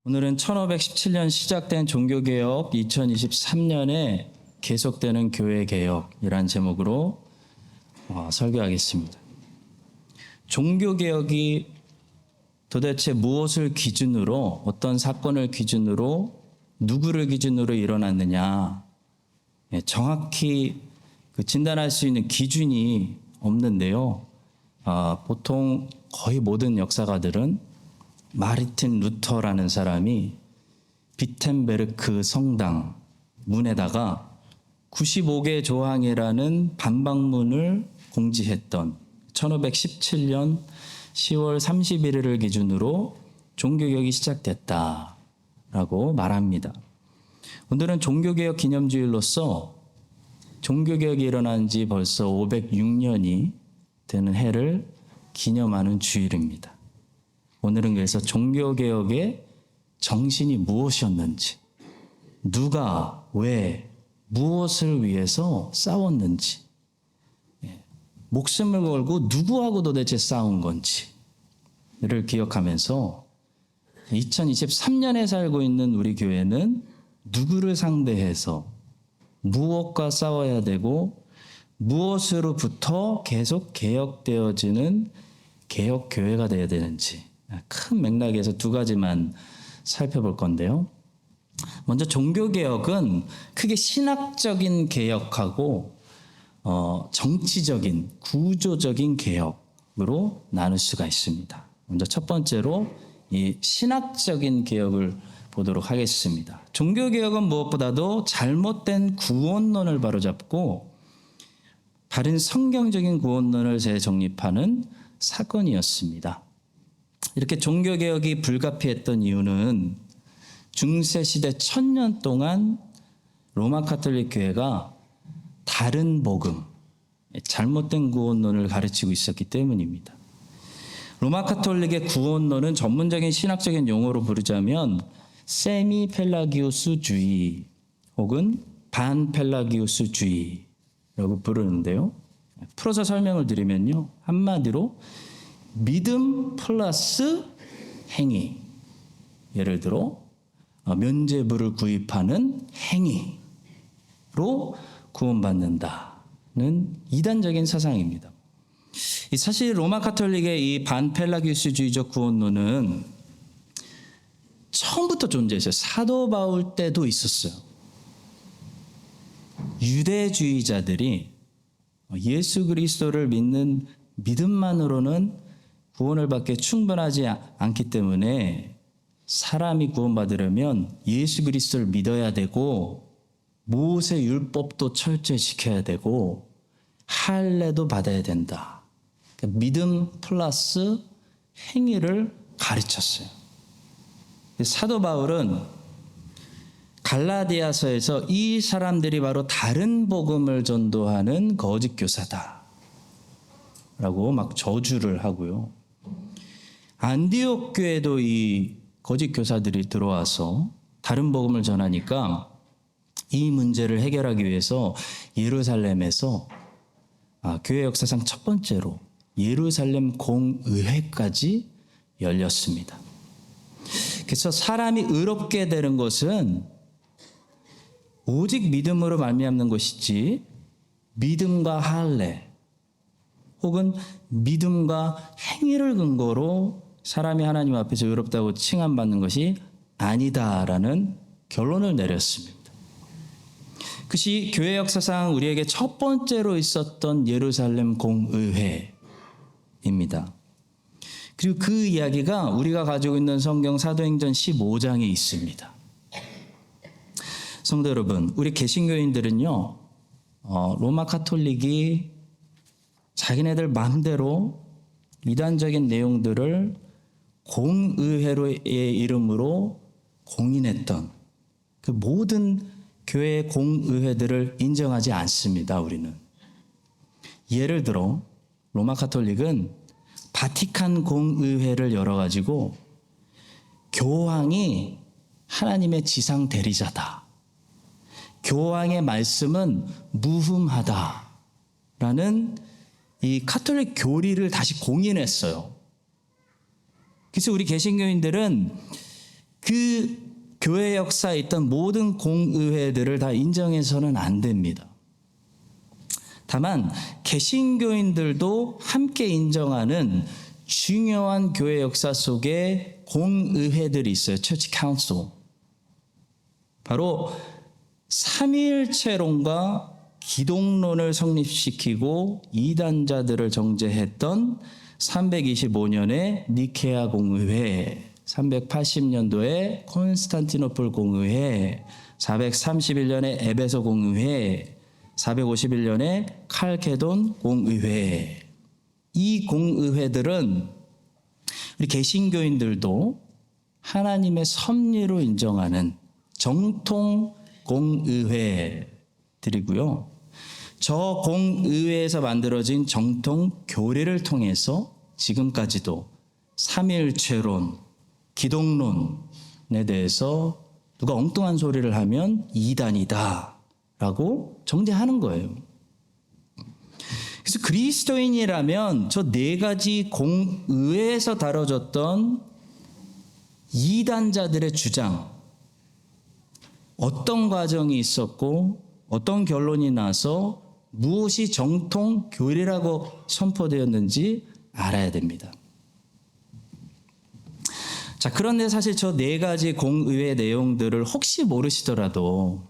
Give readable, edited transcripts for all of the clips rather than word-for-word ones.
오늘은 1517년 시작된 종교개혁 2023년에 계속되는 교회개혁이란 제목으로 설교하겠습니다. 종교개혁이 도대체 무엇을 기준으로, 어떤 사건을 기준으로, 누구를 기준으로 일어났느냐, 정확히 진단할 수 있는 기준이 없는데요. 보통 거의 모든 역사가들은 마르틴 루터라는 사람이 비텐베르크 성당 문에다가 95개 조항이라는 반박문을 공지했던 1517년 10월 31일을 기준으로 종교개혁이 시작됐다라고 말합니다. 오늘은 종교개혁 기념주일로서 종교개혁이 일어난 지 벌써 506년이 되는 해를 기념하는 주일입니다. 오늘은 그래서 종교개혁의 정신이 무엇이었는지, 누가, 왜, 무엇을 위해서 싸웠는지, 목숨을 걸고 누구하고 도대체 싸운 건지를 기억하면서 2023년에 살고 있는 우리 교회는 누구를 상대해서 무엇과 싸워야 되고 무엇으로부터 계속 개혁되어지는 개혁교회가 되어야 되는지 큰 맥락에서 두 가지만 살펴볼 건데요. 먼저 종교개혁은 크게 신학적인 개혁하고 정치적인, 구조적인 개혁으로 나눌 수가 있습니다. 먼저 첫 번째로 이 신학적인 개혁을 보도록 하겠습니다. 종교개혁은 무엇보다도 잘못된 구원론을 바로잡고 바른 성경적인 구원론을 재정립하는 사건이었습니다. 이렇게 종교개혁이 불가피했던 이유는 중세시대 1000년 동안 로마 카톨릭 교회가 다른 복음, 잘못된 구원론을 가르치고 있었기 때문입니다. 로마 카톨릭의 구원론은 전문적인 신학적인 용어로 부르자면 세미 펠라기우스주의 혹은 반펠라기우스주의라고 부르는데요. 풀어서 설명을 드리면요. 한마디로 믿음 플러스 행위. 예를 들어 면죄부를 구입하는 행위로 구원받는다는 이단적인 사상입니다. 사실 로마 카톨릭의 이 반펠라기우스주의적 구원론은 처음부터 존재했어요. 사도 바울 때도 있었어요. 유대주의자들이 예수 그리스도를 믿는 믿음만으로는 구원을 받기에 충분하지 않기 때문에 사람이 구원받으려면 예수 그리스도를 믿어야 되고 모세 율법도 철저히 지켜야 되고 할례도 받아야 된다. 그러니까 믿음 플러스 행위를 가르쳤어요. 사도 바울은 갈라디아서에서 이 사람들이 바로 다른 복음을 전도하는 거짓 교사다 라고 막 저주를 하고요. 안디옥 교회도 이 거짓 교사들이 들어와서 다른 복음을 전하니까 이 문제를 해결하기 위해서 예루살렘에서 교회 역사상 첫 번째로 예루살렘 공의회까지 열렸습니다. 그래서 사람이 의롭게 되는 것은 오직 믿음으로 말미암는 것이지 믿음과 할례 혹은 믿음과 행위를 근거로 사람이 하나님 앞에서 의롭다고 칭함받는 것이 아니다라는 결론을 내렸습니다. 그것이 교회 역사상 우리에게 첫 번째로 있었던 예루살렘 공의회입니다. 그리고 그 이야기가 우리가 가지고 있는 성경 사도행전 15장에 있습니다. 성도 여러분, 우리 개신교인들은요, 로마 카톨릭이 자기네들 마음대로 이단적인 내용들을 공의회의 이름으로 공인했던 그 모든 교회 공의회들을 인정하지 않습니다. 우리는. 예를 들어 로마 카톨릭은 바티칸 공의회를 열어가지고 교황이 하나님의 지상 대리자다. 교황의 말씀은 무흠하다라는 이 카톨릭 교리를 다시 공인했어요. 그래서 우리 개신교인들은 그 교회 역사에 있던 모든 공의회들을 다 인정해서는 안 됩니다. 다만 개신교인들도 함께 인정하는 중요한 교회 역사 속에 공의회들이 있어요. Church Council. 바로 삼위일체론과 기독론을 성립시키고 이단자들을 정죄했던 325년의 니케아 공의회, 380년도에 콘스탄티노플 공의회, 431년에 에베소 공의회, 451년에 칼케돈 공의회. 이 공의회들은 우리 개신교인들도 하나님의 섭리로 인정하는 정통 공의회들이고요. 저 공의회에서 만들어진 정통 교리를 통해서 지금까지도 삼위일체론, 기독론에 대해서 누가 엉뚱한 소리를 하면 이단이다 라고 정죄하는 거예요. 그래서 그리스도인이라면 저 네 가지 공의회에서 다뤄졌던 이단자들의 주장, 어떤 과정이 있었고 어떤 결론이 나서 무엇이 정통 교리라고 선포되었는지 알아야 됩니다. 자, 그런데 사실 저 네 가지 공의회 내용들을 혹시 모르시더라도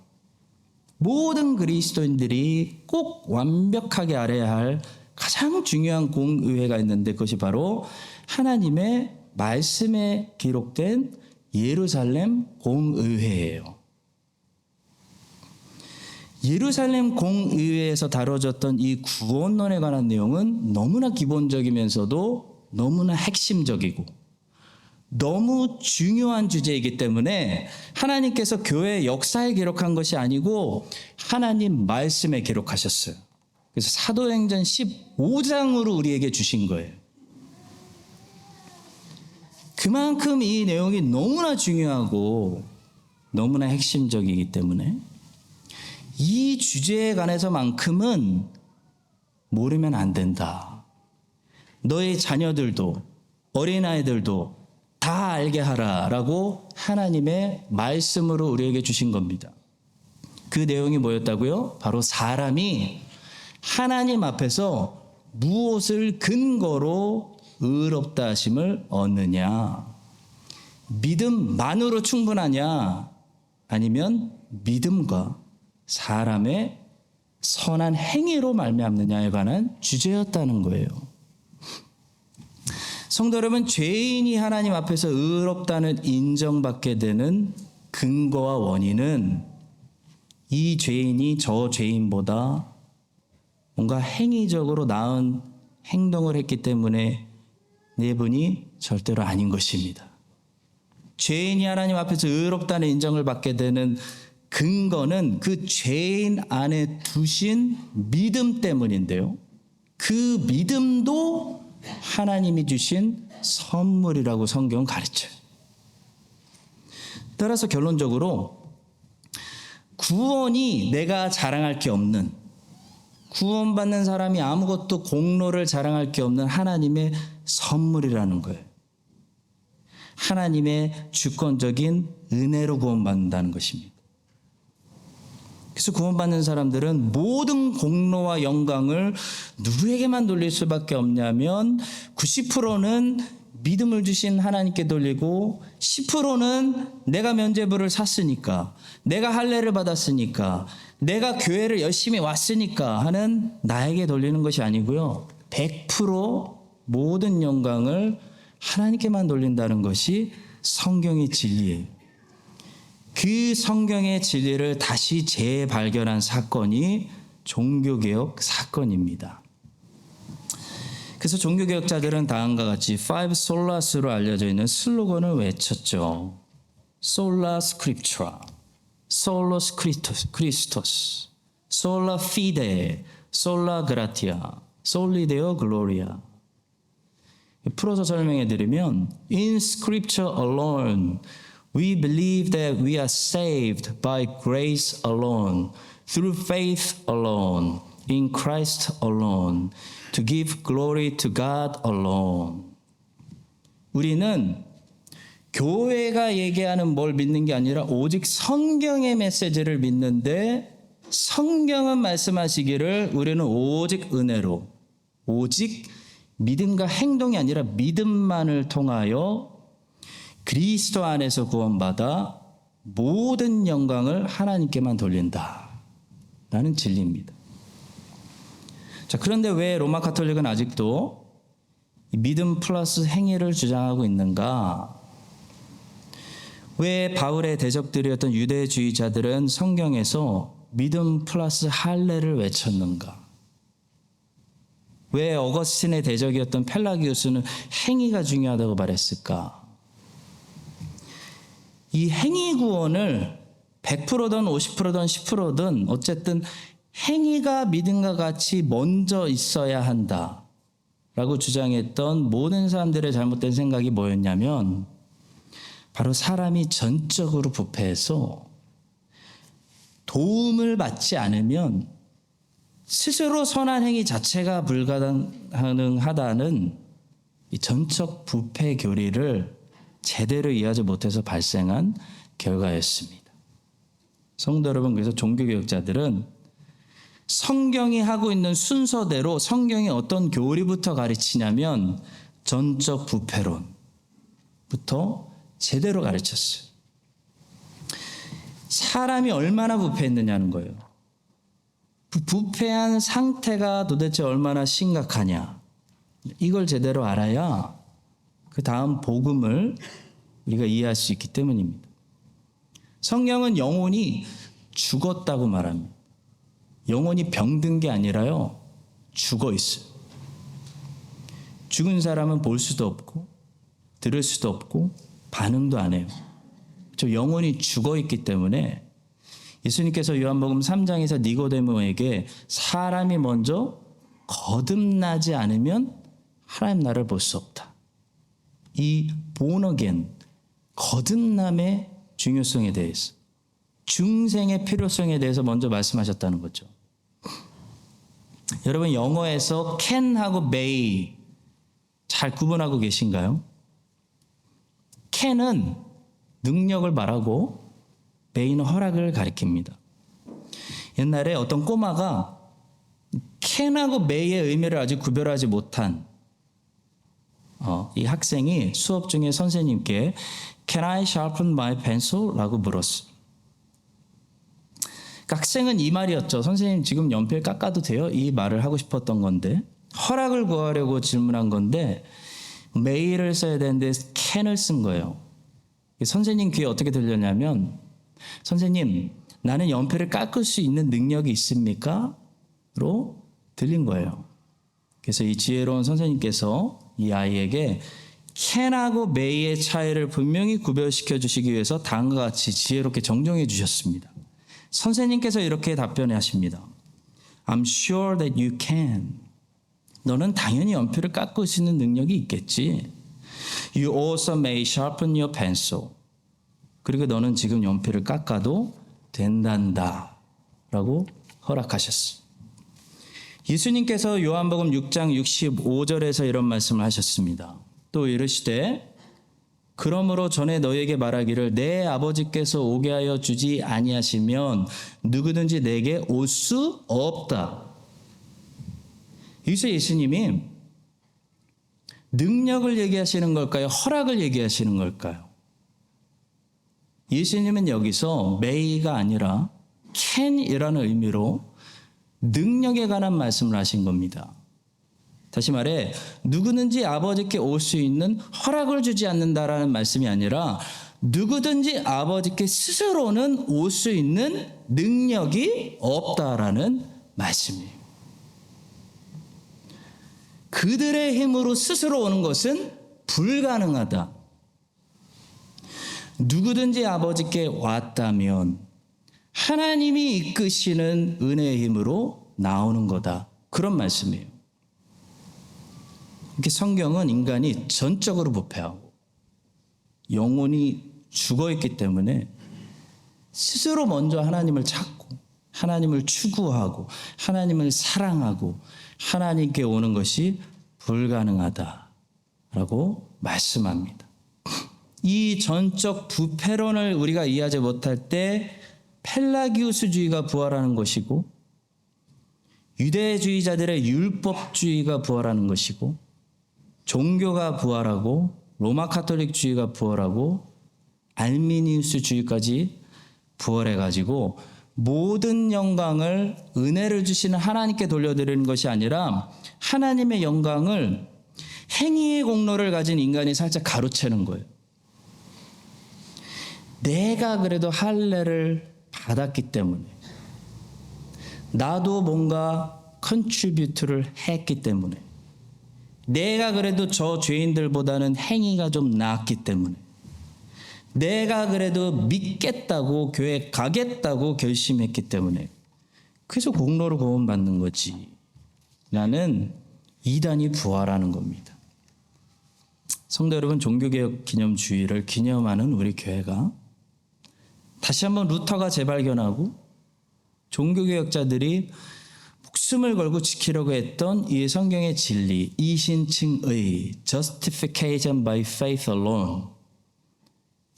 모든 그리스도인들이 꼭 완벽하게 알아야 할 가장 중요한 공의회가 있는데 그것이 바로 하나님의 말씀에 기록된 예루살렘 공의회예요. 예루살렘 공의회에서 다뤄졌던 이 구원론에 관한 내용은 너무나 기본적이면서도 너무나 핵심적이고 너무 중요한 주제이기 때문에 하나님께서 교회 역사에 기록한 것이 아니고 하나님 말씀에 기록하셨어요. 그래서 사도행전 15장으로 우리에게 주신 거예요. 그만큼 이 내용이 너무나 중요하고 너무나 핵심적이기 때문에 이 주제에 관해서만큼은 모르면 안 된다. 너의 자녀들도 어린아이들도 다 알게 하라라고 하나님의 말씀으로 우리에게 주신 겁니다. 그 내용이 뭐였다고요? 바로 사람이 하나님 앞에서 무엇을 근거로 의롭다 하심을 얻느냐? 믿음만으로 충분하냐? 아니면 믿음과 사람의 선한 행위로 말미암느냐에 관한 주제였다는 거예요. 성도 여러분, 죄인이 하나님 앞에서 의롭다는 인정받게 되는 근거와 원인은 이 죄인이 저 죄인보다 뭔가 행위적으로 나은 행동을 했기 때문에 내분이 절대로 아닌 것입니다. 죄인이 하나님 앞에서 의롭다는 인정을 받게 되는 근거는 그 죄인 안에 두신 믿음 때문인데요. 그 믿음도 하나님이 주신 선물이라고 성경은 가르쳐요. 따라서 결론적으로 구원이 내가 자랑할 게 없는, 구원받는 사람이 아무것도 공로를 자랑할 게 없는 하나님의 선물이라는 거예요. 하나님의 주권적인 은혜로 구원받는다는 것입니다. 그래서 구원받는 사람들은 모든 공로와 영광을 누구에게만 돌릴 수밖에 없냐면 90%는 믿음을 주신 하나님께 돌리고 10%는 내가 면죄부를 샀으니까, 내가 할례를 받았으니까, 내가 교회를 열심히 왔으니까 하는 나에게 돌리는 것이 아니고요. 100% 모든 영광을 하나님께만 돌린다는 것이 성경의 진리예요. 그 성경의 진리를 다시 재발견한 사건이 종교개혁 사건입니다. 그래서 종교개혁자들은 다음과 같이 Five Solas로 알려져 있는 슬로건을 외쳤죠. Sola Scriptura, Solus Christus, Sola Fide, Sola Gratia, Soli Deo Gloria. 풀어서 설명해 드리면 In Scripture alone we believe that we are saved by grace alone, through faith alone, in Christ alone, to give glory to God alone. 우리는 교회가 얘기하는 뭘 믿는 게 아니라 오직 성경의 메시지를 믿는데, 성경은 말씀하시기를 우리는 오직 은혜로, 오직 믿음과 행동이 아니라 믿음만을 통하여 그리스도 안에서 구원받아 모든 영광을 하나님께만 돌린다 라는 진리입니다. 자, 그런데 왜 로마 가톨릭은 아직도 믿음 플러스 행위를 주장하고 있는가? 왜 바울의 대적들이었던 유대주의자들은 성경에서 믿음 플러스 할례를 외쳤는가? 왜 어거스틴의 대적이었던 펠라기우스는 행위가 중요하다고 말했을까? 이 행위 구원을 100%든 50%든 10%든 어쨌든 행위가 믿음과 같이 먼저 있어야 한다라고 주장했던 모든 사람들의 잘못된 생각이 뭐였냐면, 바로 사람이 전적으로 부패해서 도움을 받지 않으면 스스로 선한 행위 자체가 불가능하다는 이 전적 부패 교리를 제대로 이해하지 못해서 발생한 결과였습니다. 성도 여러분, 그래서 종교개혁자들은 성경이 하고 있는 순서대로 성경이 어떤 교리부터 가르치냐면 전적 부패론부터 제대로 가르쳤어요. 사람이 얼마나 부패했느냐는 거예요. 부패한 상태가 도대체 얼마나 심각하냐, 이걸 제대로 알아야 그 다음 복음을 우리가 이해할 수 있기 때문입니다. 성경은 영혼이 죽었다고 말합니다. 영혼이 병든 게 아니라요, 죽어 있어요. 죽은 사람은 볼 수도 없고 들을 수도 없고 반응도 안 해요. 저 영혼이 죽어 있기 때문에 예수님께서 요한복음 3장에서 니고데모에게 사람이 먼저 거듭나지 않으면 하나님 나라를 볼 수 없다, 이 born again, 거듭남의 중요성에 대해서, 중생의 필요성에 대해서 먼저 말씀하셨다는 거죠. 여러분, 영어에서 can하고 may 잘 구분하고 계신가요? can은 능력을 말하고 may는 허락을 가리킵니다. 옛날에 어떤 꼬마가 can하고 may의 의미를 아직 구별하지 못한 이 학생이 수업 중에 선생님께 Can I sharpen my pencil? 라고 물었어요. 그러니까 학생은 이 말이었죠. 선생님, 지금 연필 깎아도 돼요? 이 말을 하고 싶었던 건데, 허락을 구하려고 질문한 건데 may를 써야 되는데 can을 쓴 거예요. 선생님 귀에 어떻게 들렸냐면, 선생님, 나는 연필을 깎을 수 있는 능력이 있습니까? 로 들린 거예요. 그래서 이 지혜로운 선생님께서 이 아이에게 can하고 may의 차이를 분명히 구별시켜 주시기 위해서 다음과 같이 지혜롭게 정정해 주셨습니다. 선생님께서 이렇게 답변하십니다. I'm sure that you can. 너는 당연히 연필을 깎을 수 있는 능력이 있겠지. You also may sharpen your pencil. 그리고 너는 지금 연필을 깎아도 된단다 라고 허락하셨어요. 예수님께서 요한복음 6장 65절에서 이런 말씀을 하셨습니다. 또 이르시되 그러므로 전에 너희에게 말하기를 내 아버지께서 오게 하여 주지 아니하시면 누구든지 내게 올 수 없다. 여기서 예수님이 능력을 얘기하시는 걸까요? 허락을 얘기하시는 걸까요? 예수님은 여기서 may가 아니라 can이라는 의미로 능력에 관한 말씀을 하신 겁니다. 다시 말해, 누구든지 아버지께 올 수 있는 허락을 주지 않는다라는 말씀이 아니라 누구든지 아버지께 스스로는 올 수 있는 능력이 없다라는 말씀이에요. 그들의 힘으로 스스로 오는 것은 불가능하다. 누구든지 아버지께 왔다면 하나님이 이끄시는 은혜의 힘으로 나오는 거다. 그런 말씀이에요. 이렇게 성경은 인간이 전적으로 부패하고 영혼이 죽어있기 때문에 스스로 먼저 하나님을 찾고 하나님을 추구하고 하나님을 사랑하고 하나님께 오는 것이 불가능하다라고 말씀합니다. 이 전적 부패론을 우리가 이해하지 못할 때 펠라기우스주의가 부활하는 것이고 유대주의자들의 율법주의가 부활하는 것이고 종교가 부활하고 로마 카톨릭주의가 부활하고 알미니우스주의까지 부활해가지고 모든 영광을 은혜를 주시는 하나님께 돌려드리는 것이 아니라 하나님의 영광을 행위의 공로를 가진 인간이 살짝 가로채는 거예요. 내가 그래도 할례를 받았기 때문에 나도 뭔가 컨트리뷰트를 했기 때문에 내가 그래도 저 죄인들보다는 행위가 좀 나았기 때문에 내가 그래도 믿겠다고 교회 가겠다고 결심했기 때문에 그래서 공로를 구원받는 거지 라는 이단이 부활하는 겁니다. 성도 여러분, 종교개혁 기념주의를 기념하는 우리 교회가 다시 한번 루터가 재발견하고 종교개혁자들이 목숨을 걸고 지키려고 했던 이 성경의 진리, 이신칭의 justification by faith alone,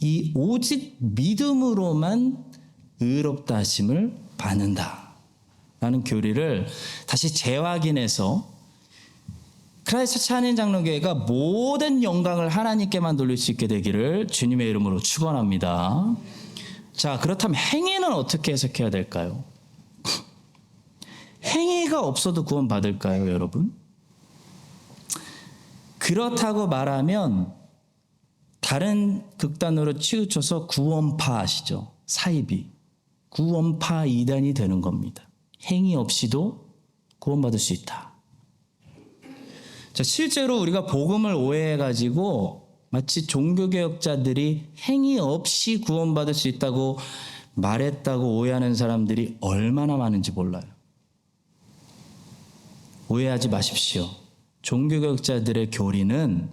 이 오직 믿음으로만 의롭다 하심을 받는다 라는 교리를 다시 재확인해서 크라이스트 찬인 장로교회가 모든 영광을 하나님께만 돌릴 수 있게 되기를 주님의 이름으로 축원합니다. 자, 그렇다면 행위는 어떻게 해석해야 될까요? 행위가 없어도 구원받을까요, 여러분? 그렇다고 말하면 다른 극단으로 치우쳐서 구원파 아시죠? 사이비. 구원파 이단이 되는 겁니다. 행위 없이도 구원받을 수 있다. 자, 실제로 우리가 복음을 오해해가지고 마치 종교개혁자들이 행위 없이 구원받을 수 있다고 말했다고 오해하는 사람들이 얼마나 많은지 몰라요. 오해하지 마십시오. 종교개혁자들의 교리는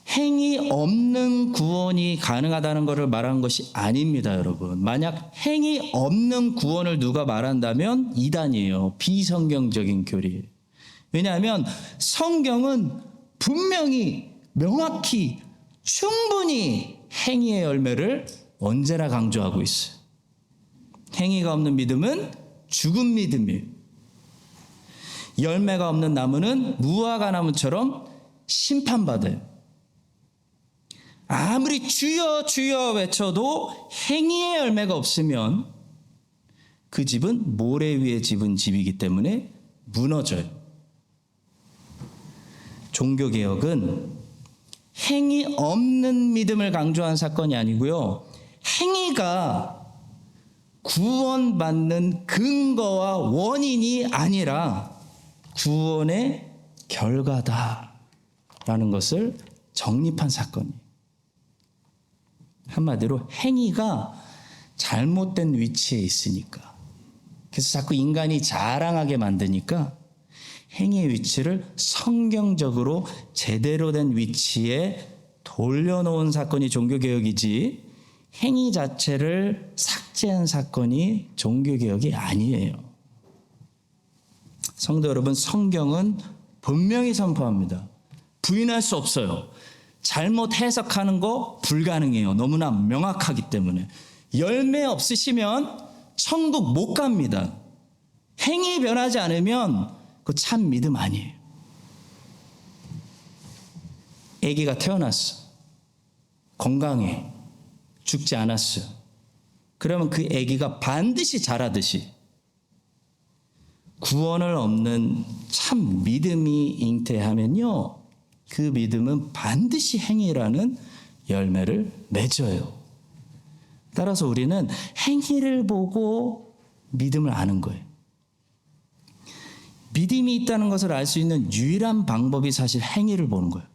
행위 없는 구원이 가능하다는 것을 말한 것이 아닙니다, 여러분. 만약 행위 없는 구원을 누가 말한다면 이단이에요. 비성경적인 교리예요. 왜냐하면 성경은 분명히 명확히 충분히 행위의 열매를 언제나 강조하고 있어요. 행위가 없는 믿음은 죽은 믿음이에요. 열매가 없는 나무는 무화과 나무처럼 심판받아요. 아무리 주여 주여 외쳐도 행위의 열매가 없으면 그 집은 모래 위에 집은 집이기 때문에 무너져요. 종교개혁은 행위 없는 믿음을 강조한 사건이 아니고요. 행위가 구원받는 근거와 원인이 아니라 구원의 결과다라는 것을 정립한 사건이에요. 한마디로 행위가 잘못된 위치에 있으니까, 그래서 자꾸 인간이 자랑하게 만드니까 행위의 위치를 성경적으로 제대로 된 위치에 돌려놓은 사건이 종교개혁이지 행위 자체를 삭제한 사건이 종교개혁이 아니에요. 성도 여러분, 성경은 분명히 선포합니다. 부인할 수 없어요. 잘못 해석하는 거 불가능해요. 너무나 명확하기 때문에. 열매 없으시면 천국 못 갑니다. 행위 변하지 않으면 그 참 믿음 아니에요. 아기가 태어났어. 건강해. 죽지 않았어요. 그러면 그 아기가 반드시 자라듯이 구원을 없는 참 믿음이 잉태하면요, 그 믿음은 반드시 행위라는 열매를 맺어요. 따라서 우리는 행위를 보고 믿음을 아는 거예요. 믿음이 있다는 것을 알 수 있는 유일한 방법이 사실 행위를 보는 거예요.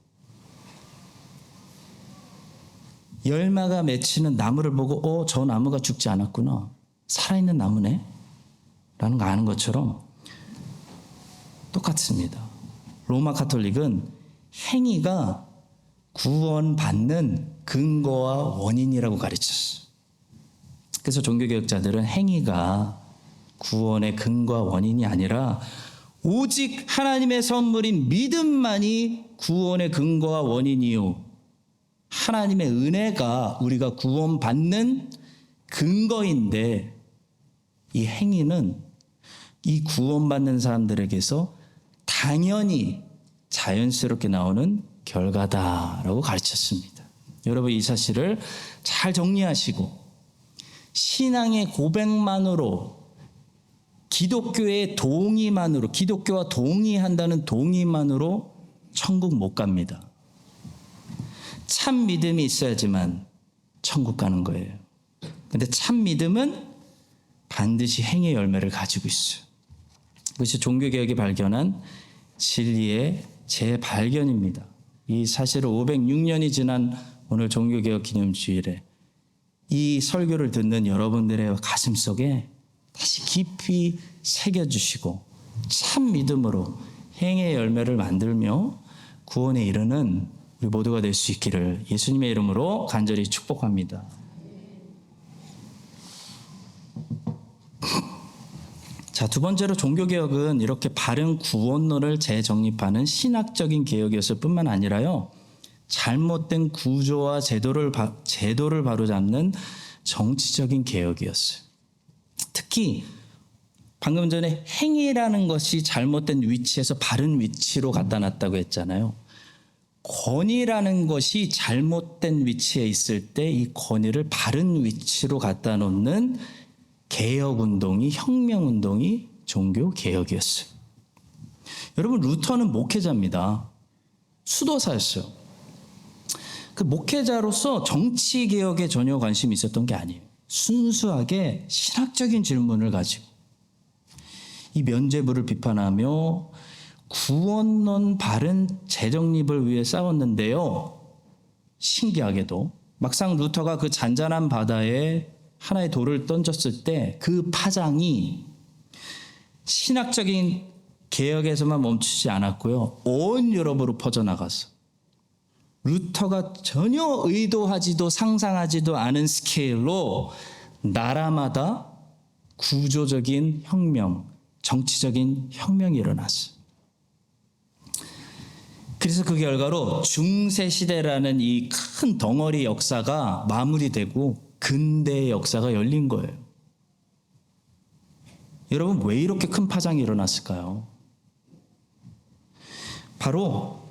열매가 맺히는 나무를 보고 저 나무가 죽지 않았구나. 살아있는 나무네. 라는 거 아는 것처럼 똑같습니다. 로마 카톨릭은 행위가 구원받는 근거와 원인이라고 가르쳤어요. 그래서 종교개혁자들은 행위가 구원의 근거와 원인이 아니라 오직 하나님의 선물인 믿음만이 구원의 근거와 원인이요, 하나님의 은혜가 우리가 구원받는 근거인데, 이 행위는 이 구원받는 사람들에게서 당연히 자연스럽게 나오는 결과다라고 가르쳤습니다. 여러분, 이 사실을 잘 정리하시고 신앙의 고백만으로, 기독교의 동의만으로, 기독교와 동의한다는 동의만으로 천국 못 갑니다. 참 믿음이 있어야지만 천국 가는 거예요. 근데 참 믿음은 반드시 행의 열매를 가지고 있어요. 그것이 종교개혁이 발견한 진리의 재발견입니다. 이 사실을 506년이 지난 오늘 종교개혁 기념주일에 이 설교를 듣는 여러분들의 가슴속에 다시 깊이 새겨주시고 참 믿음으로 행의 열매를 만들며 구원에 이르는 우리 모두가 될 수 있기를 예수님의 이름으로 간절히 축복합니다. 자, 두 번째로 종교개혁은 이렇게 바른 구원론을 재정립하는 신학적인 개혁이었을 뿐만 아니라요, 잘못된 구조와 제도를 바로잡는 정치적인 개혁이었어요. 특히 방금 전에 행위라는 것이 잘못된 위치에서 바른 위치로 갖다 놨다고 했잖아요. 권위라는 것이 잘못된 위치에 있을 때 이 권위를 바른 위치로 갖다 놓는 개혁운동이, 혁명운동이 종교개혁이었어요. 여러분, 루터는 목회자입니다. 수도사였어요. 그 목회자로서 정치개혁에 전혀 관심이 있었던 게 아니에요. 순수하게 신학적인 질문을 가지고 이 면죄부를 비판하며 구원론 바른 재정립을 위해 싸웠는데요, 신기하게도 막상 루터가 그 잔잔한 바다에 하나의 돌을 던졌을 때 그 파장이 신학적인 개혁에서만 멈추지 않았고요, 온 유럽으로 퍼져나갔어. 루터가 전혀 의도하지도 상상하지도 않은 스케일로 나라마다 구조적인 혁명, 정치적인 혁명이 일어났어요. 그래서 그 결과로 중세시대라는 이 큰 덩어리 역사가 마무리되고 근대의 역사가 열린 거예요. 여러분, 왜 이렇게 큰 파장이 일어났을까요? 바로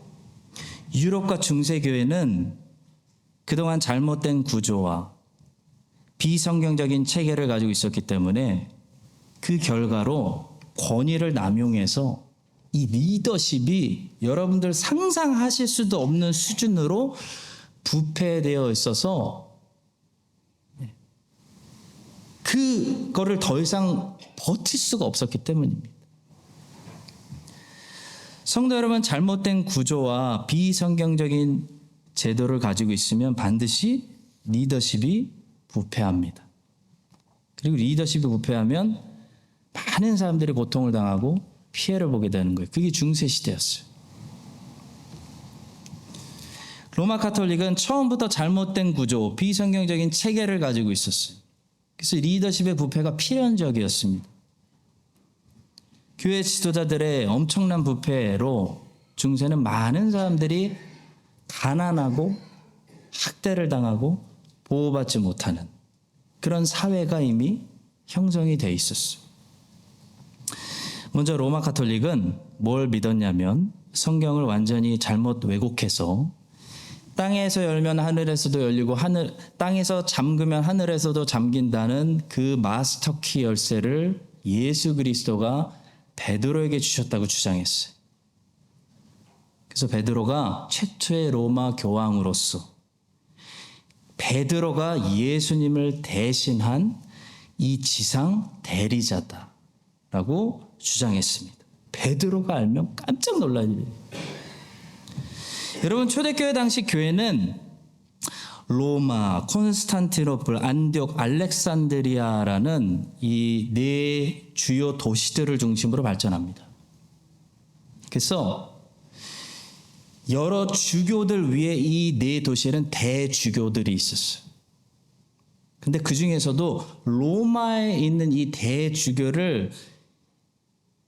유럽과 중세교회는 그동안 잘못된 구조와 비성경적인 체계를 가지고 있었기 때문에 그 결과로 권위를 남용해서 이 리더십이 여러분들 상상하실 수도 없는 수준으로 부패되어 있어서 그거를 더 이상 버틸 수가 없었기 때문입니다. 성도 여러분, 잘못된 구조와 비성경적인 제도를 가지고 있으면 반드시 리더십이 부패합니다. 그리고 리더십이 부패하면 많은 사람들이 고통을 당하고 피해를 보게 되는 거예요. 그게 중세시대였어요. 로마 가톨릭은 처음부터 잘못된 구조, 비성경적인 체계를 가지고 있었어요. 그래서 리더십의 부패가 필연적이었습니다. 교회 지도자들의 엄청난 부패로 중세는 많은 사람들이 가난하고 학대를 당하고 보호받지 못하는 그런 사회가 이미 형성이 돼 있었어요. 먼저 로마 가톨릭은 뭘 믿었냐면 성경을 완전히 잘못 왜곡해서 땅에서 열면 하늘에서도 열리고 땅에서 잠그면 하늘에서도 잠긴다는 그 마스터키 열쇠를 예수 그리스도가 베드로에게 주셨다고 주장했어요. 그래서 베드로가 최초의 로마 교황으로서 베드로가 예수님을 대신한 이 지상 대리자다라고 주장했습니다. 베드로가 알면 깜짝 놀랄 일이에요. 여러분, 초대교회 당시 교회는 로마, 콘스탄티노플, 안디옥, 알렉산드리아라는 이 네 주요 도시들을 중심으로 발전합니다. 그래서 여러 주교들 위에 이 네 도시에는 대주교들이 있었어요. 근데 그 중에서도 로마에 있는 이 대주교를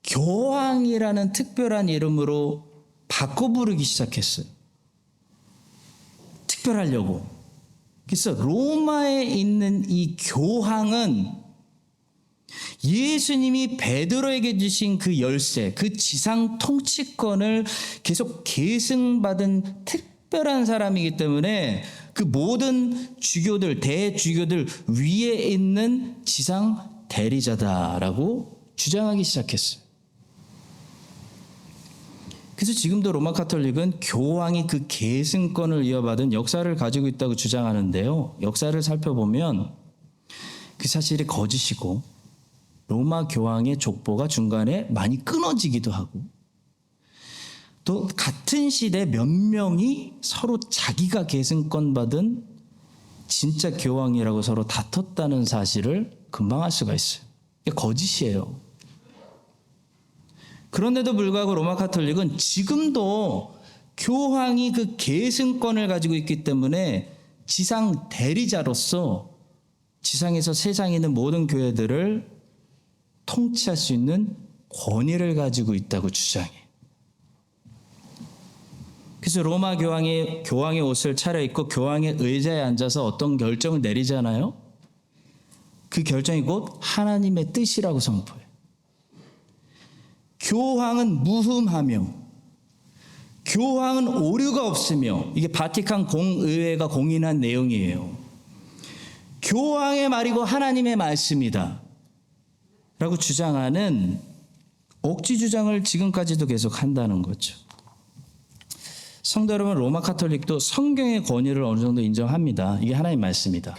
교황이라는 특별한 이름으로 바꿔 부르기 시작했어요. 식별하려고. 그래서 로마에 있는 이 교황은 예수님이 베드로에게 주신 그 열쇠, 그 지상 통치권을 계속 계승받은 특별한 사람이기 때문에 그 모든 주교들, 대주교들 위에 있는 지상 대리자다라고 주장하기 시작했어요. 그래서 지금도 로마 카톨릭은 교황이 그 계승권을 이어받은 역사를 가지고 있다고 주장하는데요. 역사를 살펴보면 그 사실이 거짓이고 로마 교황의 족보가 중간에 많이 끊어지기도 하고 또 같은 시대 몇 명이 서로 자기가 계승권 받은 진짜 교황이라고 서로 다퉜다는 사실을 금방 알 수가 있어요. 이게 거짓이에요. 그런데도 불구하고 로마 카톨릭은 지금도 교황이 그 계승권을 가지고 있기 때문에 지상 대리자로서 지상에서 세상에 있는 모든 교회들을 통치할 수 있는 권위를 가지고 있다고 주장해. 그래서 로마 교황이 교황의 옷을 차려입고 교황의 의자에 앉아서 어떤 결정을 내리잖아요. 그 결정이 곧 하나님의 뜻이라고 선포해. 교황은 무흠하며 교황은 오류가 없으며 이게 바티칸 공의회가 공인한 내용이에요. 교황의 말이고 하나님의 말씀이다 라고 주장하는 억지 주장을 지금까지도 계속 한다는 거죠. 성도 여러분, 로마 카톨릭도 성경의 권위를 어느 정도 인정합니다. 이게 하나님의 말씀이다.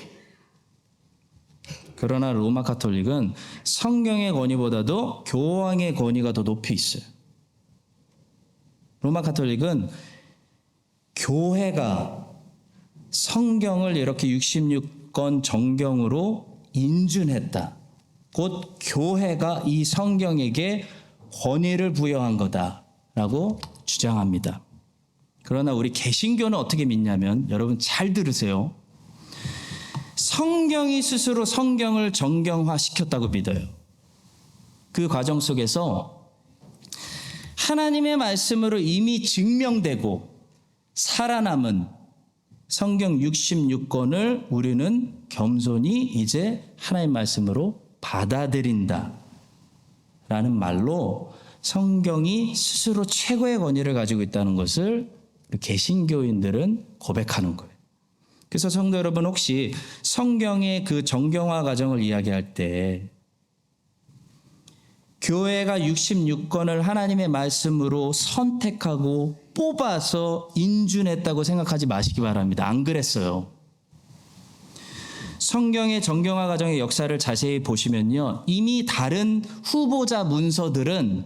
그러나 로마 카톨릭은 성경의 권위보다도 교황의 권위가 더 높이 있어요. 로마 카톨릭은 교회가 성경을 이렇게 66권 정경으로 인준했다. 곧 교회가 이 성경에게 권위를 부여한 거다라고 주장합니다. 그러나 우리 개신교는 어떻게 믿냐면, 여러분 잘 들으세요. 성경이 스스로 성경을 정경화시켰다고 믿어요. 그 과정 속에서 하나님의 말씀으로 이미 증명되고 살아남은 성경 66권을 우리는 겸손히 이제 하나님의 말씀으로 받아들인다 라는 말로 성경이 스스로 최고의 권위를 가지고 있다는 것을 개신교인들은 고백하는 거예요. 그래서 성도 여러분, 혹시 성경의 그 정경화 과정을 이야기할 때 교회가 66권을 하나님의 말씀으로 선택하고 뽑아서 인준했다고 생각하지 마시기 바랍니다. 안 그랬어요. 성경의 정경화 과정의 역사를 자세히 보시면요, 이미 다른 후보자 문서들은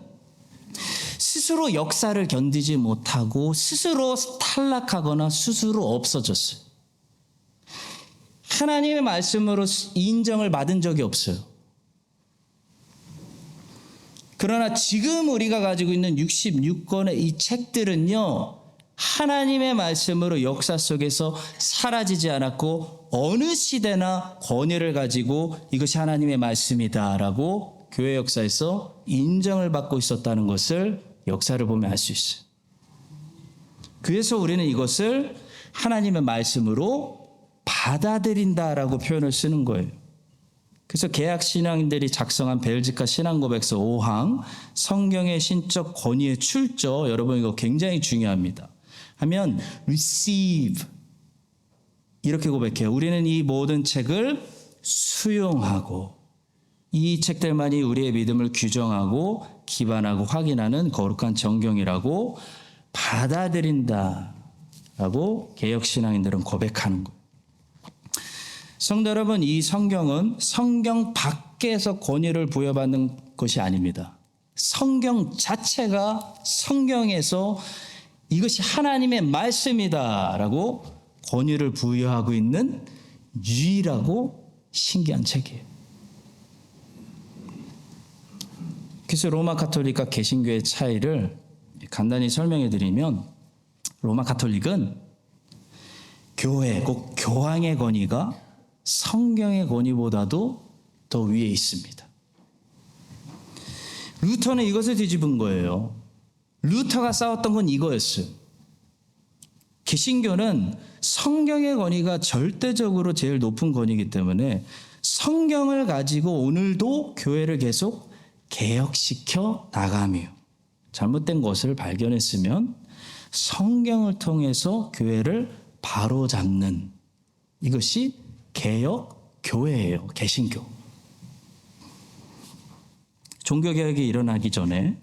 스스로 역사를 견디지 못하고 스스로 탈락하거나 스스로 없어졌어요. 하나님의 말씀으로 인정을 받은 적이 없어요. 그러나 지금 우리가 가지고 있는 66권의 이 책들은요, 하나님의 말씀으로 역사 속에서 사라지지 않았고 어느 시대나 권위를 가지고 이것이 하나님의 말씀이다라고 교회 역사에서 인정을 받고 있었다는 것을 역사를 보면 알 수 있어요. 그래서 우리는 이것을 하나님의 말씀으로 받아들인다라고 표현을 쓰는 거예요. 그래서 개약 신앙인들이 작성한 벨지카 신앙고백서 5항 성경의 신적 권위의 출처, 여러분 이거 굉장히 중요합니다. 하면 receive 이렇게 고백해요. 우리는 이 모든 책을 수용하고 이 책들만이 우리의 믿음을 규정하고 기반하고 확인하는 거룩한 정경이라고 받아들인다라고 개역 신앙인들은 고백하는 거예요. 성도 여러분, 이 성경은 성경 밖에서 권위를 부여받는 것이 아닙니다. 성경 자체가 성경에서 이것이 하나님의 말씀이다라고 권위를 부여하고 있는 유일하고 신기한 책이에요. 그래서 로마 카톨릭과 개신교의 차이를 간단히 설명해 드리면, 로마 카톨릭은 교회, 꼭 교황의 권위가 성경의 권위보다도 더 위에 있습니다. 루터는 이것을 뒤집은 거예요. 루터가 싸웠던 건 이거였어요. 개신교는 성경의 권위가 절대적으로 제일 높은 권위이기 때문에 성경을 가지고 오늘도 교회를 계속 개혁시켜 나가며 잘못된 것을 발견했으면 성경을 통해서 교회를 바로잡는 이것이 개혁 교회예요. 개신교. 종교개혁이 일어나기 전에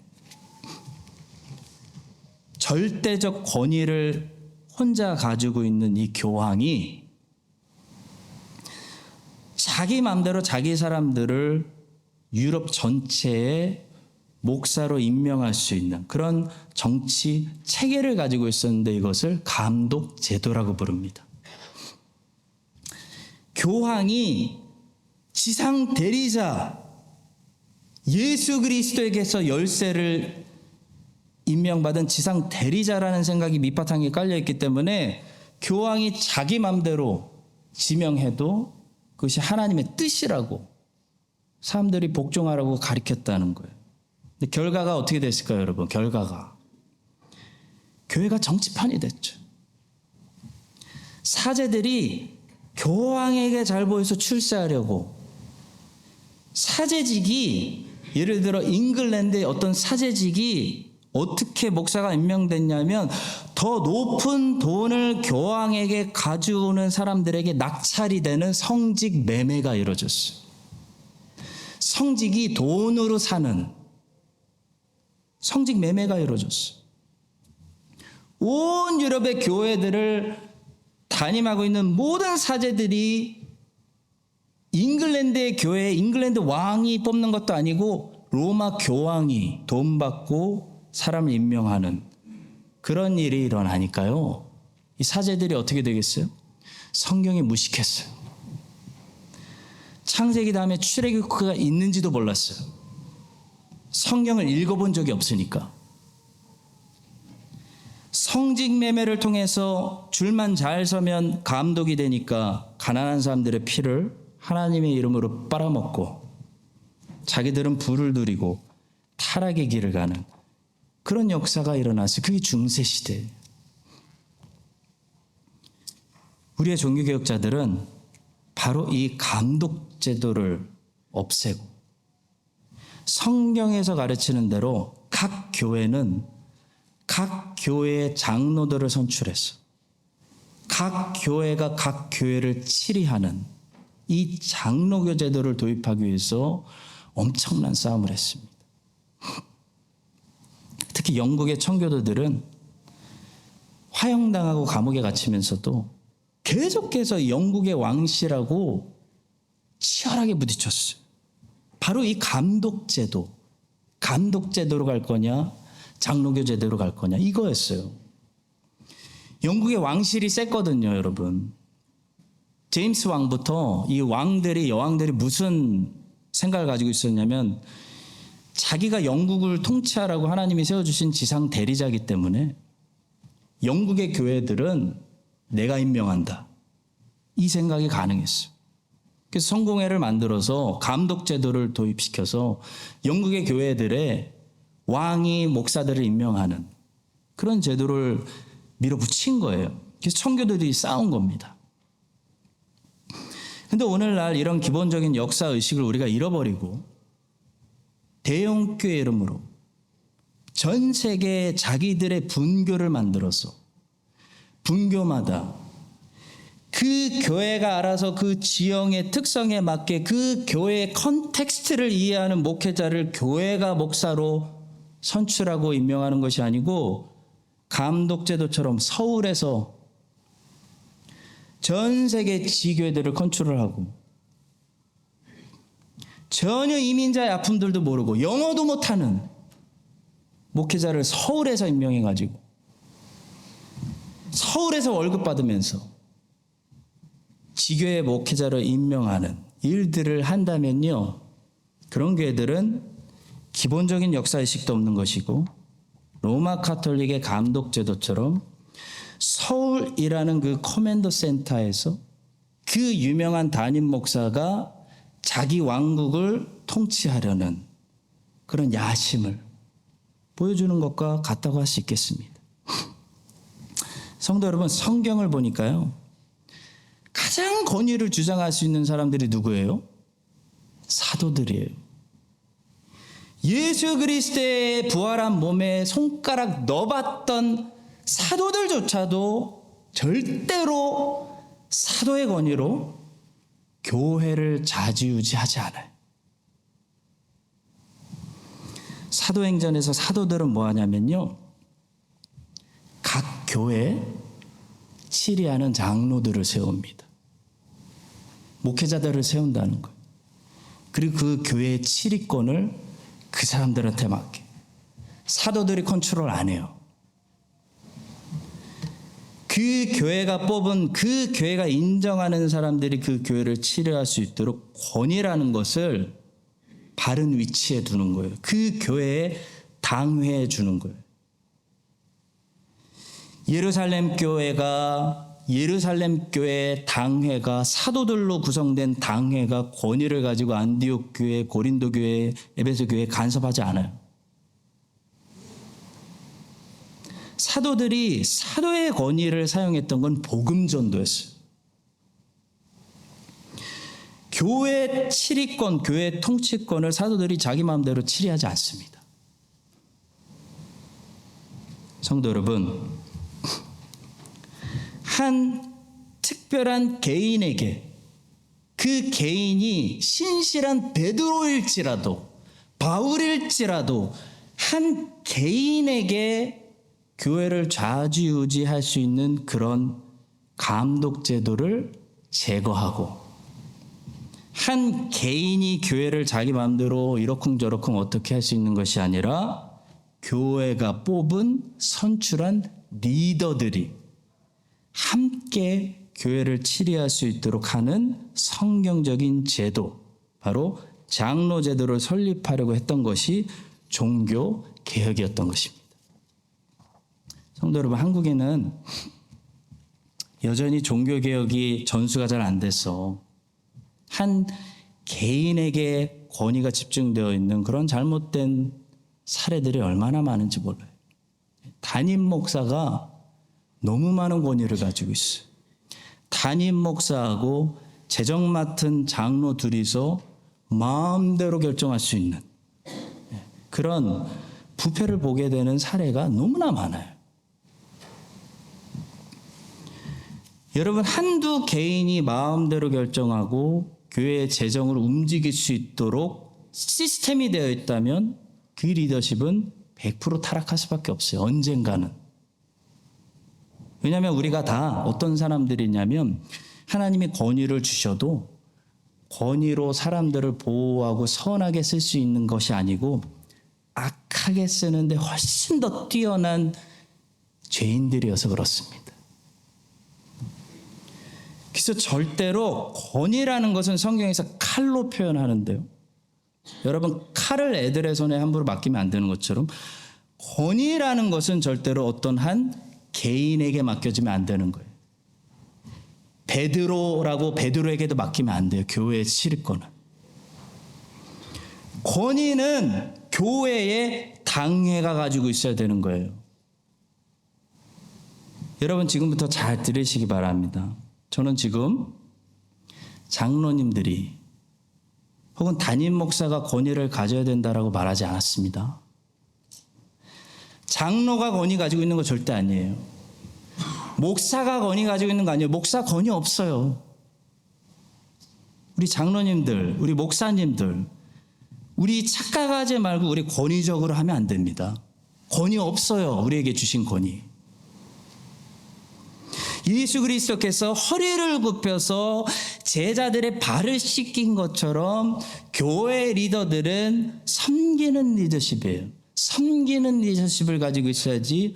절대적 권위를 혼자 가지고 있는 이 교황이 자기 마음대로 자기 사람들을 유럽 전체에 목사로 임명할 수 있는 그런 정치 체계를 가지고 있었는데 이것을 감독 제도라고 부릅니다. 교황이 지상 대리자 예수 그리스도에게서 열쇠를 임명받은 지상 대리자라는 생각이 밑바탕에 깔려있기 때문에 교황이 자기 맘대로 지명해도 그것이 하나님의 뜻이라고 사람들이 복종하라고 가르쳤다는 거예요. 근데 결과가 어떻게 됐을까요, 여러분? 결과가 교회가 정치판이 됐죠. 사제들이 교황에게 잘 보여서 출세하려고 사제직이 예를 들어 잉글랜드의 어떤 사제직이 어떻게 목사가 임명됐냐면 더 높은 돈을 교황에게 가져오는 사람들에게 낙찰이 되는 성직 매매가 이루어졌어요. 성직이 돈으로 사는 성직 매매가 이루어졌어요. 온 유럽의 교회들을 담임하고 있는 모든 사제들이 잉글랜드의 교회에 잉글랜드 왕이 뽑는 것도 아니고 로마 교황이 돈 받고 사람을 임명하는 그런 일이 일어나니까요. 이 사제들이 어떻게 되겠어요? 성경이 무식했어요. 창세기 다음에 출애굽기가 있는지도 몰랐어요. 성경을 읽어본 적이 없으니까. 성직 매매를 통해서 줄만 잘 서면 감독이 되니까 가난한 사람들의 피를 하나님의 이름으로 빨아먹고 자기들은 부를 누리고 타락의 길을 가는 그런 역사가 일어났어요. 그게 중세시대예요. 우리의 종교개혁자들은 바로 이 감독 제도를 없애고 성경에서 가르치는 대로 각 교회는 각 교회의 장로들을 선출해서 각 교회가 각 교회를 치리하는 이 장로교 제도를 도입하기 위해서 엄청난 싸움을 했습니다. 특히 영국의 청교도들은 화형당하고 감옥에 갇히면서도 계속해서 영국의 왕실하고 치열하게 부딪혔어요. 바로 이 감독제도로 갈 거냐 장로교 제도로 갈 거냐 이거였어요. 영국의 왕실이 셌거든요, 여러분. 제임스 왕부터 이 여왕들이 무슨 생각을 가지고 있었냐면 자기가 영국을 통치하라고 하나님이 세워주신 지상 대리자이기 때문에 영국의 교회들은 내가 임명한다. 이 생각이 가능했어요. 그래서 성공회를 만들어서 감독 제도를 도입시켜서 영국의 교회들의 왕이 목사들을 임명하는 그런 제도를 밀어붙인 거예요. 그래서 청교도들이 싸운 겁니다. 근데 오늘날 이런 기본적인 역사의식을 우리가 잃어버리고 대형교회 이름으로 전 세계에 자기들의 분교를 만들어서 분교마다 그 교회가 알아서 그 지형의 특성에 맞게 그 교회의 컨텍스트를 이해하는 목회자를 교회가 목사로 선출하고 임명하는 것이 아니고 감독제도처럼 서울에서 전 세계 지교회들을 컨트롤하고 전혀 이민자의 아픔들도 모르고 영어도 못하는 목회자를 서울에서 임명해가지고 서울에서 월급 받으면서 지교회 목회자로 임명하는 일들을 한다면요, 그런 교회들은 기본적인 역사의식도 없는 것이고 로마 카톨릭의 감독 제도처럼 서울이라는 그 커맨더 센터에서 그 유명한 담임 목사가 자기 왕국을 통치하려는 그런 야심을 보여주는 것과 같다고 할 수 있겠습니다. 성도 여러분, 성경을 보니까요, 가장 권위를 주장할 수 있는 사람들이 누구예요? 사도들이에요. 예수 그리스도의 부활한 몸에 손가락 넣어봤던 사도들조차도 절대로 사도의 권위로 교회를 좌지우지하지 않아요. 사도행전에서 사도들은 뭐 하냐면요, 각 교회 치리하는 장로들을 세웁니다. 목회자들을 세운다는 거예요. 그리고 그 교회의 치리권을 그 사람들한테 맡겨. 사도들이 컨트롤 안 해요. 그 교회가 뽑은, 그 교회가 인정하는 사람들이 그 교회를 치료할 수 있도록 권위라는 것을 바른 위치에 두는 거예요. 그 교회에 당회해 주는 거예요. 예루살렘 교회 당회가, 사도들로 구성된 당회가 권위를 가지고 안디옥 교회, 고린도 교회, 에베소 교회에 간섭하지 않아요. 사도들이 사도의 권위를 사용했던 건 복음 전도였어요. 교회 치리권, 교회 통치권을 사도들이 자기 마음대로 치리하지 않습니다. 성도 여러분, 한 특별한 개인에게, 그 개인이 신실한 베드로일지라도 바울일지라도 한 개인에게 교회를 좌지우지할 수 있는 그런 감독 제도를 제거하고, 한 개인이 교회를 자기 마음대로 이러쿵저러쿵 어떻게 할 수 있는 것이 아니라 교회가 뽑은 선출한 리더들이 함께 교회를 치리할 수 있도록 하는 성경적인 제도, 바로 장로 제도를 설립하려고 했던 것이 종교 개혁이었던 것입니다. 성도 여러분, 한국에는 여전히 종교 개혁이 전수가 잘 안 돼서 한 개인에게 권위가 집중되어 있는 그런 잘못된 사례들이 얼마나 많은지 몰라요. 담임 목사가 너무 많은 권위를 가지고 있어요. 담임 목사하고 재정 맡은 장로 둘이서 마음대로 결정할 수 있는 그런 부패를 보게 되는 사례가 너무나 많아요. 여러분, 한두 개인이 마음대로 결정하고 교회의 재정을 움직일 수 있도록 시스템이 되어 있다면 그 리더십은 100% 타락할 수밖에 없어요. 언젠가는. 왜냐하면 우리가 다 어떤 사람들이냐면, 하나님이 권위를 주셔도 권위로 사람들을 보호하고 선하게 쓸 수 있는 것이 아니고 악하게 쓰는데 훨씬 더 뛰어난 죄인들이어서 그렇습니다. 그래서 절대로 권위라는 것은 성경에서 칼로 표현하는데요, 여러분, 칼을 애들의 손에 함부로 맡기면 안 되는 것처럼 권위라는 것은 절대로 어떤 한 개인에게 맡겨지면 안 되는 거예요. 베드로에게도 맡기면 안 돼요. 교회의 치리권은. 권위는 교회의 당회가 가지고 있어야 되는 거예요. 여러분, 지금부터 잘 들으시기 바랍니다. 저는 지금 장로님들이 혹은 담임 목사가 권위를 가져야 된다라고 말하지 않았습니다. 장로가 권위 가지고 있는 거 절대 아니에요. 목사가 권위 가지고 있는 거 아니에요. 목사 권위 없어요. 우리 장로님들, 우리 목사님들, 우리 착각하지 말고 우리 권위적으로 하면 안 됩니다. 권위 없어요. 우리에게 주신 권위. 예수 그리스도께서 허리를 굽혀서 제자들의 발을 씻긴 것처럼 교회 리더들은 섬기는 리더십이에요. 섬기는 리더십을 가지고 있어야지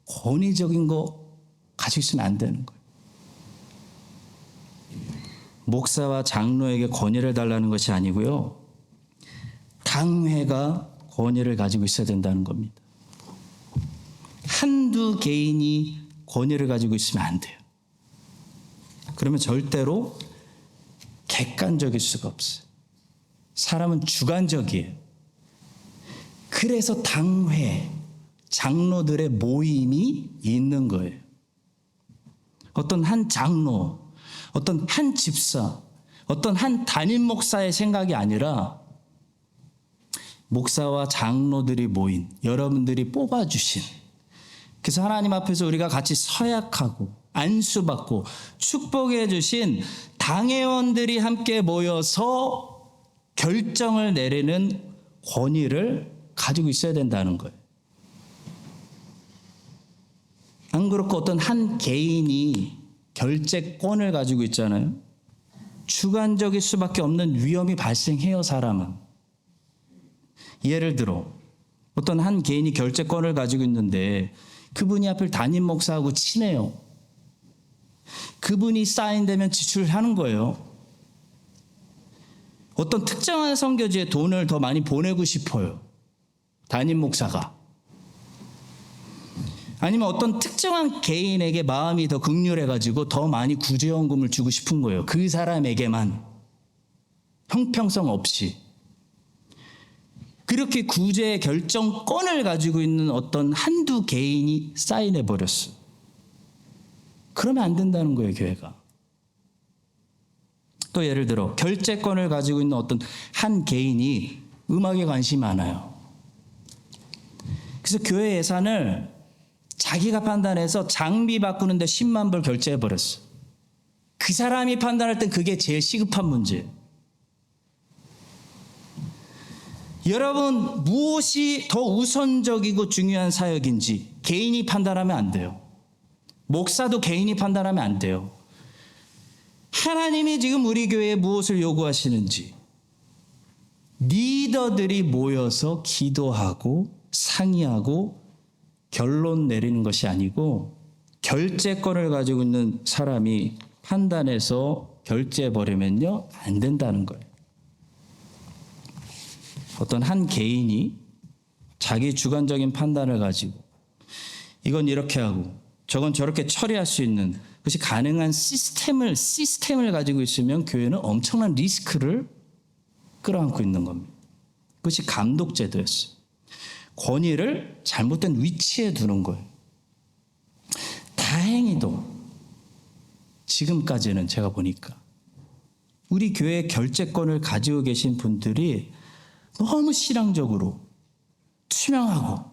권위적인 거 가지고 있으면 안 되는 거예요. 목사와 장로에게 권위를 달라는 것이 아니고요, 당회가 권위를 가지고 있어야 된다는 겁니다. 한두 개인이 권위를 가지고 있으면 안 돼요. 그러면 절대로 객관적일 수가 없어요. 사람은 주관적이에요. 그래서 당회, 장로들의 모임이 있는 거예요. 어떤 한 장로, 어떤 한 집사, 어떤 한 담임 목사의 생각이 아니라 목사와 장로들이 모인 여러분들이 뽑아주신, 그래서 하나님 앞에서 우리가 같이 서약하고 안수받고 축복해 주신 당회원들이 함께 모여서 결정을 내리는 권위를 가지고 있어야 된다는 거예요. 안 그렇고 어떤 한 개인이 결재권을 가지고 있잖아요. 주관적일 수밖에 없는 위험이 발생해요, 사람은. 예를 들어 어떤 한 개인이 결재권을 가지고 있는데 그분이 하필 담임 목사하고 친해요. 그분이 사인되면 지출하는 거예요. 어떤 특정한 선교지에 돈을 더 많이 보내고 싶어요, 담임 목사가. 아니면 어떤 특정한 개인에게 마음이 더 극률해가지고 더 많이 구제연금을 주고 싶은 거예요. 그 사람에게만, 형평성 없이. 그렇게 구제 결정권을 가지고 있는 어떤 한두 개인이 사인해버렸어요. 그러면 안 된다는 거예요, 교회가. 또 예를 들어 결재권을 가지고 있는 어떤 한 개인이 음악에 관심이 많아요. 그래서 교회 예산을 자기가 판단해서 장비 바꾸는데 10만 불 결제해버렸어요. 그 사람이 판단할 땐 그게 제일 시급한 문제예요. 여러분, 무엇이 더 우선적이고 중요한 사역인지 개인이 판단하면 안 돼요. 목사도 개인이 판단하면 안 돼요. 하나님이 지금 우리 교회에 무엇을 요구하시는지 리더들이 모여서 기도하고 상의하고 결론 내리는 것이 아니고 결재권을 가지고 있는 사람이 판단해서 결재해버리면요, 안 된다는 거예요. 어떤 한 개인이 자기 주관적인 판단을 가지고 이건 이렇게 하고 저건 저렇게 처리할 수 있는 그것이 가능한 시스템을 가지고 있으면 교회는 엄청난 리스크를 끌어안고 있는 겁니다. 그것이 감독제도였어요. 권위를 잘못된 위치에 두는 거예요. 다행히도 지금까지는 제가 보니까 우리 교회 결재권을 가지고 계신 분들이 너무 신앙적으로 투명하고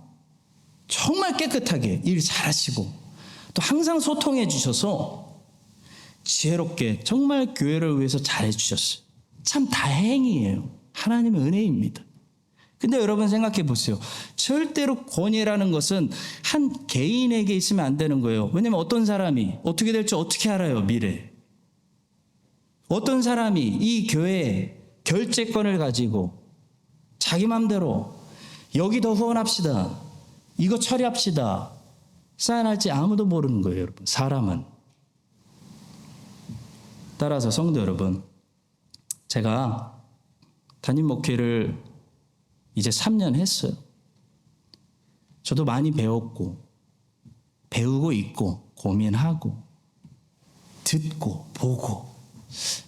정말 깨끗하게 일 잘하시고 또 항상 소통해 주셔서 지혜롭게 정말 교회를 위해서 잘해 주셨어요. 참 다행이에요. 하나님의 은혜입니다. 근데 여러분 생각해 보세요. 절대로 권위라는 것은 한 개인에게 있으면 안 되는 거예요. 왜냐하면 어떤 사람이 어떻게 될지 어떻게 알아요, 미래. 어떤 사람이 이 교회의 결재권을 가지고 자기 맘대로 여기 더 후원합시다, 이거 처리합시다, 사인할지 아무도 모르는 거예요, 여러분. 사람은. 따라서 성도 여러분, 제가 담임 목회를 이제 3년 했어요. 저도 많이 배웠고 배우고 있고 고민하고 듣고 보고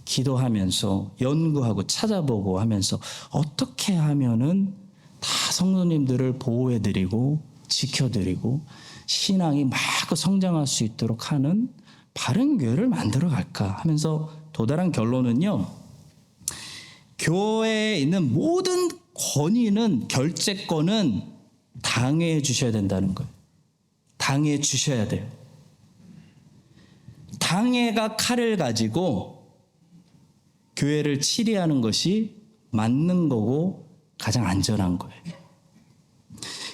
기도하면서 연구하고 찾아보고 하면서 어떻게 하면은 다 성도님들을 보호해드리고 지켜드리고 신앙이 막 성장할 수 있도록 하는 바른 교회를 만들어 갈까 하면서 도달한 결론은요, 교회에 있는 모든 권위는 결재권은 당해 주셔야 된다는 거예요. 당해 주셔야 돼요. 당회가 칼을 가지고 교회를 치리하는 것이 맞는 거고 가장 안전한 거예요.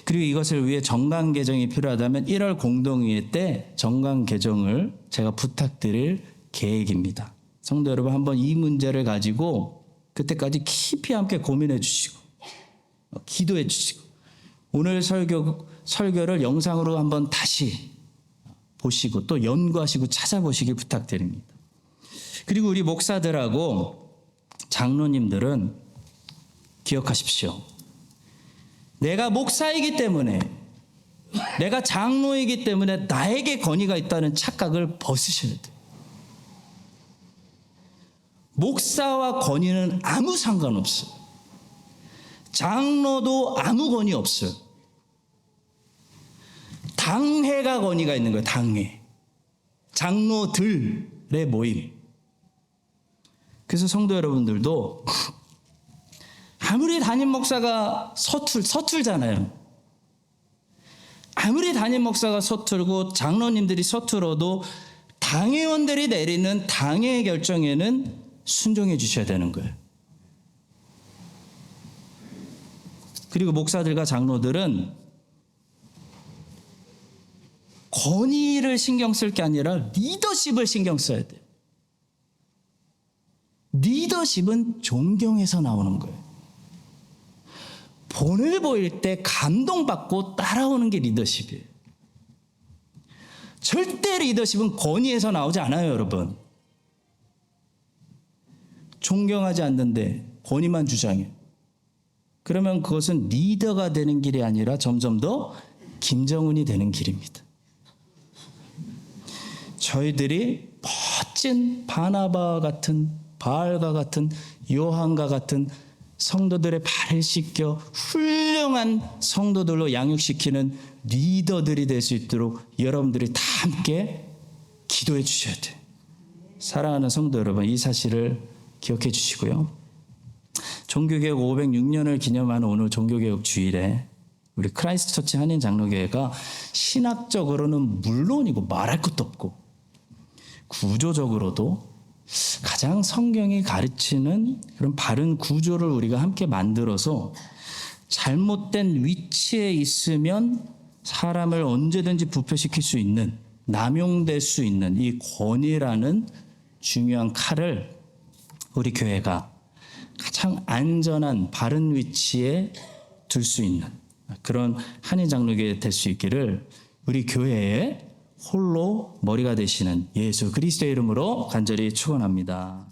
그리고 이것을 위해 정강 개정이 필요하다면 1월 공동회의 때 정강 개정을 제가 부탁드릴 계획입니다. 성도 여러분, 한번 이 문제를 가지고 그때까지 깊이 함께 고민해 주시고 기도해 주시고 오늘 설교를 영상으로 한번 다시 보시고 또 연구하시고 찾아보시길 부탁드립니다. 그리고 우리 목사들하고 장로님들은 기억하십시오. 내가 목사이기 때문에, 내가 장로이기 때문에 나에게 권위가 있다는 착각을 벗으셔야 돼요. 목사와 권위는 아무 상관없어요. 장로도 아무 권위 없어요. 당회가 권위가 있는 거예요. 당회. 장로들의 모임. 그래서 성도 여러분들도 아무리 담임 목사가 서툴잖아요. 아무리 담임 목사가 서툴고 장로님들이 서툴어도 당회원들이 내리는 당회의 결정에는 순종해 주셔야 되는 거예요. 그리고 목사들과 장로들은 권위를 신경 쓸 게 아니라 리더십을 신경 써야 돼요. 리더십은 존경에서 나오는 거예요. 본을 보일 때 감동받고 따라오는 게 리더십이에요. 절대 리더십은 권위에서 나오지 않아요, 여러분. 존경하지 않는데 권위만 주장해. 그러면 그것은 리더가 되는 길이 아니라 점점 더 김정은이 되는 길입니다. 저희들이 멋진 바나바 같은, 바알과 같은, 요한과 같은 성도들의 발을 씻겨 훌륭한 성도들로 양육시키는 리더들이 될 수 있도록 여러분들이 다 함께 기도해 주셔야 돼요. 사랑하는 성도 여러분, 이 사실을 기억해 주시고요. 종교개혁 506년을 기념하는 오늘 종교개혁 주일에 우리 크라이스트처치 한인장로교회가 신학적으로는 물론이고 말할 것도 없고 구조적으로도 가장 성경이 가르치는 그런 바른 구조를 우리가 함께 만들어서 잘못된 위치에 있으면 사람을 언제든지 부패시킬 수 있는, 남용될 수 있는 이 권위라는 중요한 칼을 우리 교회가 가장 안전한 바른 위치에 둘 수 있는 그런 한인장로교회 될 수 있기를 우리 교회의 홀로 머리가 되시는 예수 그리스도의 이름으로 간절히 축원합니다.